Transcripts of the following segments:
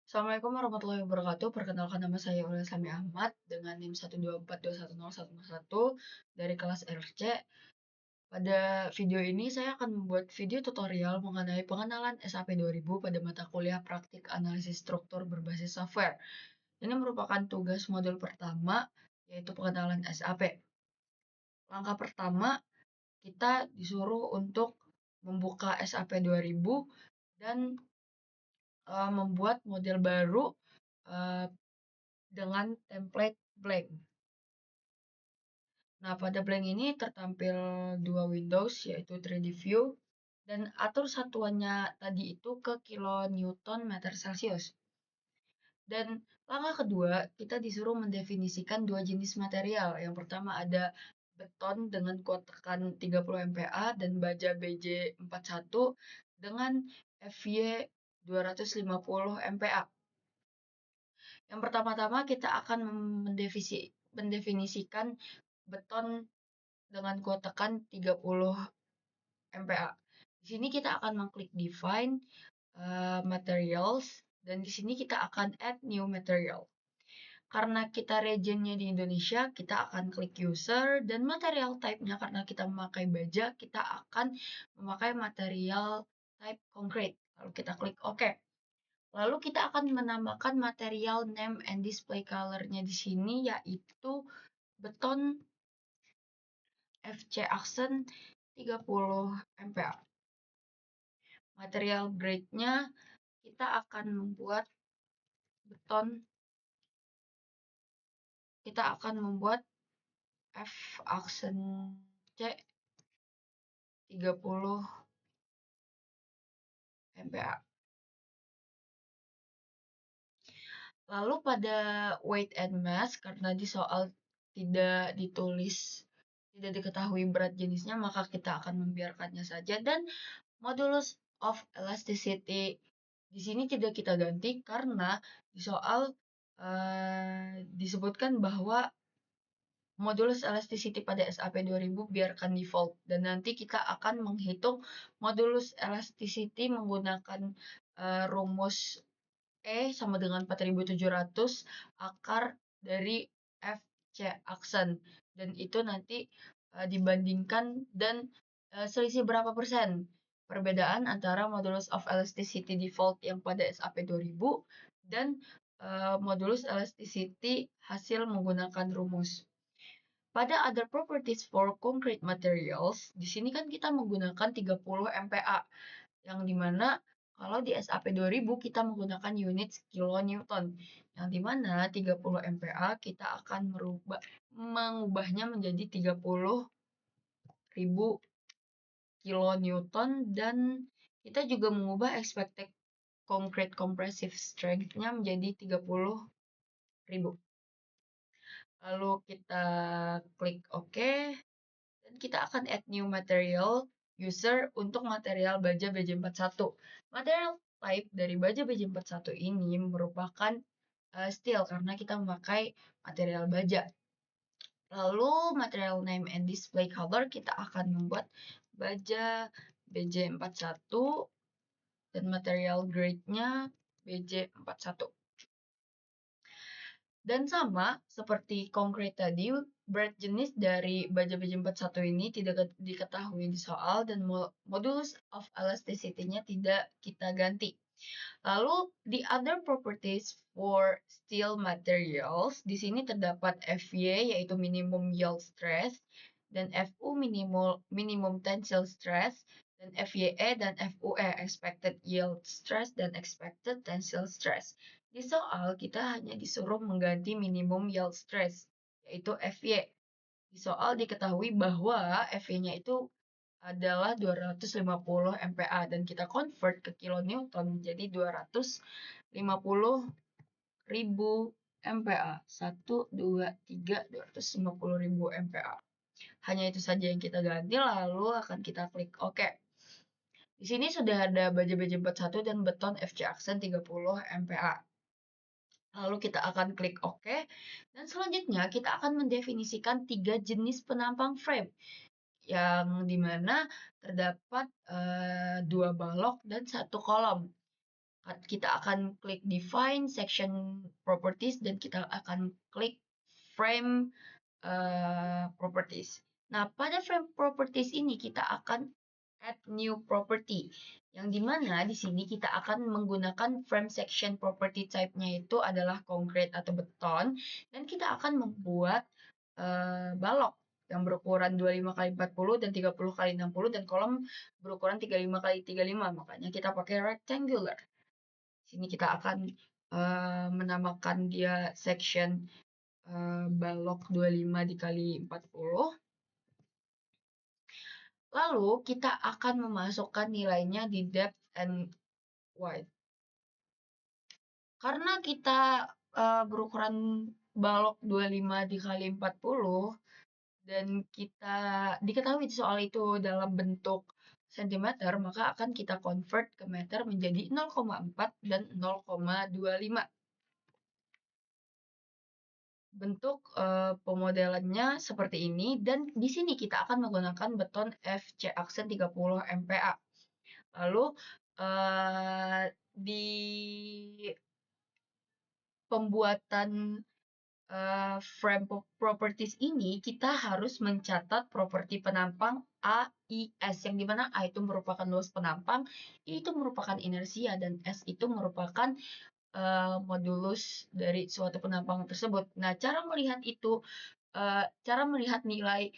Assalamualaikum warahmatullahi wabarakatuh. Perkenalkan nama saya Ulia Sami Ahmad dengan NIM 124210111 dari kelas RC. Pada video ini saya akan membuat video tutorial mengenai pengenalan SAP 2000 pada mata kuliah praktik analisis struktur berbasis software. Ini merupakan tugas modul pertama, yaitu pengenalan SAP. Langkah pertama, kita disuruh untuk membuka SAP 2000 dan membuat model baru uh, dengan template blank. Nah, pada blank ini tertampil dua Windows, yaitu 3D View, dan atur satuannya tadi itu ke kilonewton meter Celcius. Dan langkah kedua, kita disuruh mendefinisikan dua jenis material. Yang pertama ada beton dengan kuat tekan 30 MPa dan baja BJ41 dengan FY 250 MPa. Yang pertama-tama kita akan mendefinisikan beton dengan kuat tekan 30 MPa. Di sini kita akan mengklik define materials dan di sini kita akan add new material. Karena kita regionnya di Indonesia, kita akan klik user dan material type-nya karena kita memakai baja, kita akan memakai material type concrete. Lalu kita klik OK. Lalu kita akan menambahkan material name and display color-nya di sini yaitu beton FC Accent 30 MPa. Material grade-nya kita akan membuat beton, kita akan membuat F Accent C 30 MPa. Lalu pada weight and mass, karena di soal tidak ditulis, tidak diketahui berat jenisnya, maka kita akan membiarkannya saja. Dan modulus of elasticity di sini tidak kita ganti karena di soal disebutkan bahwa modulus elasticity pada SAP 2000 biarkan default dan nanti kita akan menghitung modulus elasticity menggunakan rumus E sama dengan 4700 akar dari FC aksen dan itu nanti dibandingkan dan selisih berapa persen perbedaan antara modulus of elasticity default yang pada SAP 2000 dan modulus elasticity hasil menggunakan rumus. Pada other properties for concrete materials, di sini kan kita menggunakan 30 MPa yang dimana kalau di SAP 2000 kita menggunakan unit kilonewton, yang dimana 30 MPa kita akan mengubahnya menjadi 30.000 kilonewton dan kita juga mengubah expected concrete compressive strength-nya menjadi 30.000. Lalu kita klik OK dan kita akan add new material user untuk material baja BJ41. Material type dari baja BJ41 ini merupakan steel karena kita memakai material baja. Lalu material name and display color kita akan membuat baja BJ41 dan material grade-nya BJ41. Dan sama seperti konkret tadi, berat jenis dari baja BJ41 ini tidak diketahui di soal dan modulus of elasticity-nya tidak kita ganti. Lalu the other properties for steel materials, di sini terdapat FY yaitu minimum yield stress dan FU minimum tensile stress dan FYE dan FUE expected yield stress dan expected tensile stress. Di soal kita hanya disuruh mengganti minimum yield stress yaitu FY. Di soal diketahui bahwa FY-nya itu adalah 250 MPa dan kita convert ke kilonewton menjadi 250.000 MPa. 1, 2, 3, 250.000 MPa. Hanya itu saja yang kita ganti, lalu akan kita klik OK. Di sini sudah ada baja BJ41 dan beton FC Accent 30 MPa. Lalu kita akan klik OK. Dan selanjutnya kita akan mendefinisikan 3 jenis penampang frame. Yang dimana terdapat 2 balok dan 1 kolom. kita akan klik define section properties dan kita akan klik frame properties. Nah, pada frame properties ini kita akan add new property, yang dimana di sini kita akan menggunakan frame section property type-nya itu adalah concrete atau beton, dan kita akan membuat balok yang berukuran 25 kali 40 dan 30 kali 60 dan kolom berukuran 35 kali 35. Makanya kita pakai rectangular. Sini kita akan menamakan dia section balok 25 dikali 40. Lalu kita akan memasukkan nilainya di depth and width. Karena kita berukuran balok 25 dikali 40 dan kita diketahui soal itu dalam bentuk cm, maka akan kita convert ke meter menjadi 0,4 dan 0,25. Bentuk pemodelannya seperti ini, dan di sini kita akan menggunakan beton FC Aksen 30 MPa. Lalu di pembuatan frame properties ini kita harus mencatat properti penampang A, I, S, yang dimana A itu merupakan luas penampang, I itu merupakan inersia, dan S itu merupakan modulus dari suatu penampang tersebut. Nah, cara melihat nilai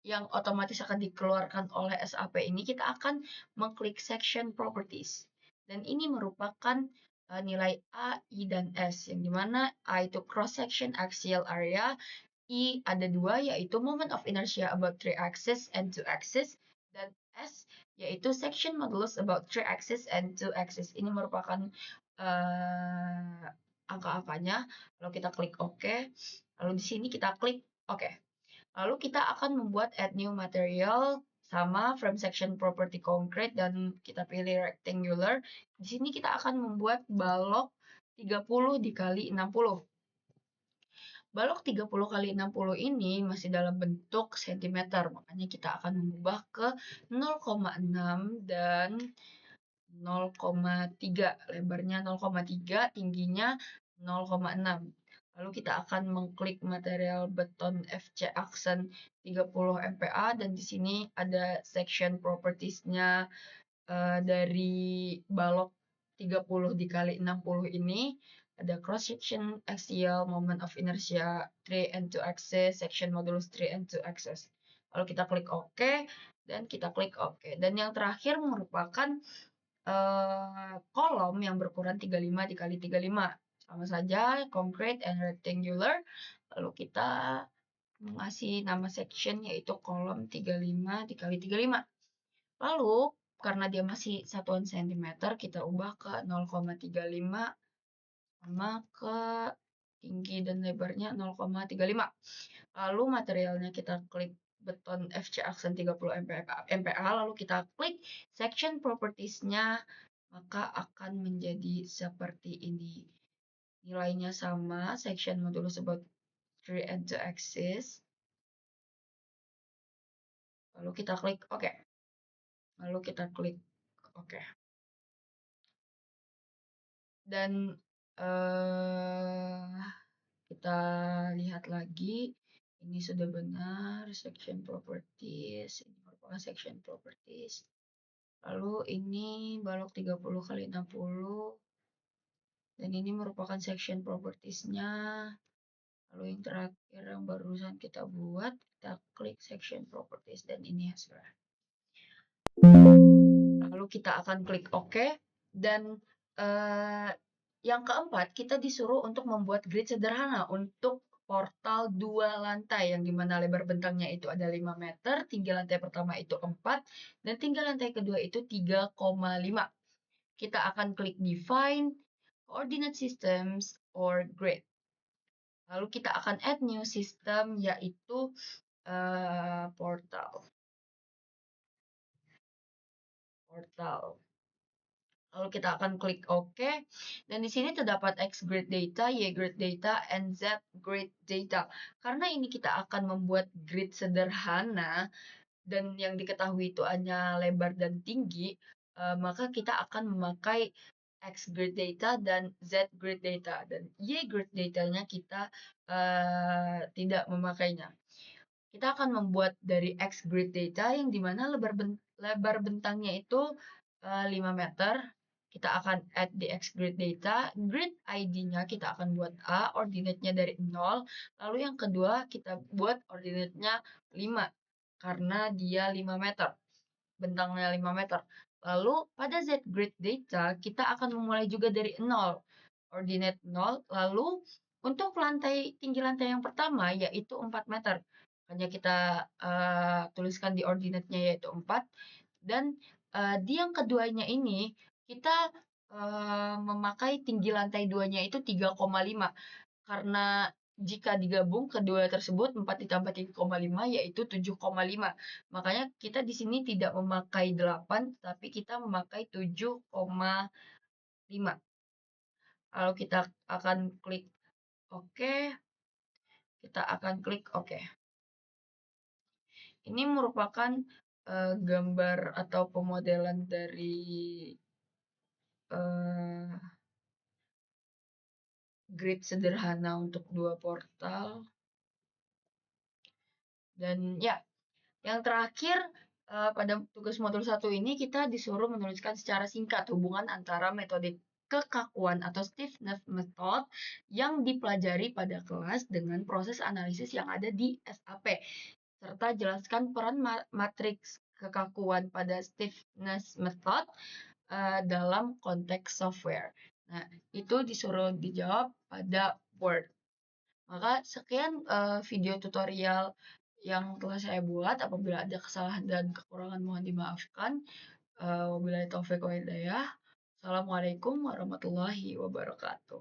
yang otomatis akan dikeluarkan oleh SAP ini, kita akan mengklik section properties. Dan ini merupakan nilai A, I, dan S, yang dimana A itu cross section axial area, I ada 2, yaitu moment of inertia about 3 axis and 2 axis, dan S yaitu section modulus about 3 axis and 2 axis. Ini merupakan angka-angkanya. Lalu kita klik OK. Lalu di sini kita klik OK. Lalu kita akan membuat add new material sama frame section property concrete dan kita pilih rectangular. Di sini kita akan membuat balok 30 dikali 60. Balok 30 kali 60 ini masih dalam bentuk cm, makanya kita akan mengubah ke 0,6 dan 0,3, lebarnya 0,3, tingginya 0,6. Lalu kita akan mengklik material beton FC Aksen 30 MPa, dan di sini ada section properties-nya dari balok 30 dikali 60 ini. Ada cross section axial, moment of inertia 3 and 2 axis, section modulus 3 and 2 axis. Lalu kita klik OK dan kita klik OK. Dan yang terakhir merupakan kolom yang berukuran 35 dikali 35. Sama saja, concrete and rectangular. Lalu kita mengasih nama section yaitu kolom 35 dikali 35. Lalu karena dia masih satuan cm, kita ubah ke 0,35 sama ke tinggi dan lebarnya 0,35. Lalu materialnya kita klik beton FC Aksen 30 MPa, lalu kita klik section properties-nya, maka akan menjadi seperti ini. Nilainya sama, section modulus about 3 and 2 axis. Lalu kita klik OK. Lalu kita klik OK. Dan kita lihat lagi, ini sudah benar section properties, ini merupakan section properties. Lalu ini balok 30 kali 60, dan ini merupakan section properties-nya. Lalu yang terakhir yang barusan kita buat, kita klik section properties, dan ini hasilnya. Lalu kita akan klik OK, dan yang keempat, kita disuruh untuk membuat grid sederhana untuk portal 2 lantai, yang dimana lebar bentangnya itu ada 5 meter, tinggi lantai pertama itu 4, dan tinggi lantai kedua itu 3,5. Kita akan klik define, coordinate systems, or grid. Lalu kita akan add new system, yaitu portal. Lalu kita akan klik OK, dan di sini terdapat X grid data, Y grid data, and Z grid data. Karena ini kita akan membuat grid sederhana, dan yang diketahui itu hanya lebar dan tinggi, maka kita akan memakai X grid data dan Z grid data, dan Y grid datanya kita tidak memakainya. Kita akan membuat dari X grid data yang dimana lebar bentangnya itu 5 meter. Kita akan add di X grid data, grid ID-nya kita akan buat A, ordinate-nya dari 0, lalu yang kedua kita buat ordinate-nya 5, karena dia 5 meter, bentangnya 5 meter. Lalu pada Z grid data kita akan memulai juga dari 0, ordinate 0, lalu untuk tinggi lantai yang pertama yaitu 4 meter. Hanya kita tuliskan di ordinate-nya yaitu 4, dan di yang keduanya ini kita memakai tinggi lantai 2-nya itu 3,5, karena jika digabung kedua tersebut 4 ditambah 3,5 yaitu 7,5. Makanya kita di sini tidak memakai 8 tapi kita memakai 7,5. Lalu kita akan klik OK. Kita akan klik OK. Ini merupakan gambar atau pemodelan dari grid sederhana untuk 2 portal. Dan ya, yang terakhir pada tugas modul 1 ini kita disuruh menuliskan secara singkat hubungan antara metode kekakuan atau stiffness method yang dipelajari pada kelas dengan proses analisis yang ada di SAP, serta jelaskan peran matriks kekakuan pada stiffness method dalam konteks software. Nah, itu disuruh dijawab pada Word. Maka sekian video tutorial yang telah saya buat. Apabila ada kesalahan dan kekurangan mohon dimaafkan. Wabillahi taufiq wa hidayah. Assalamualaikum warahmatullahi wabarakatuh.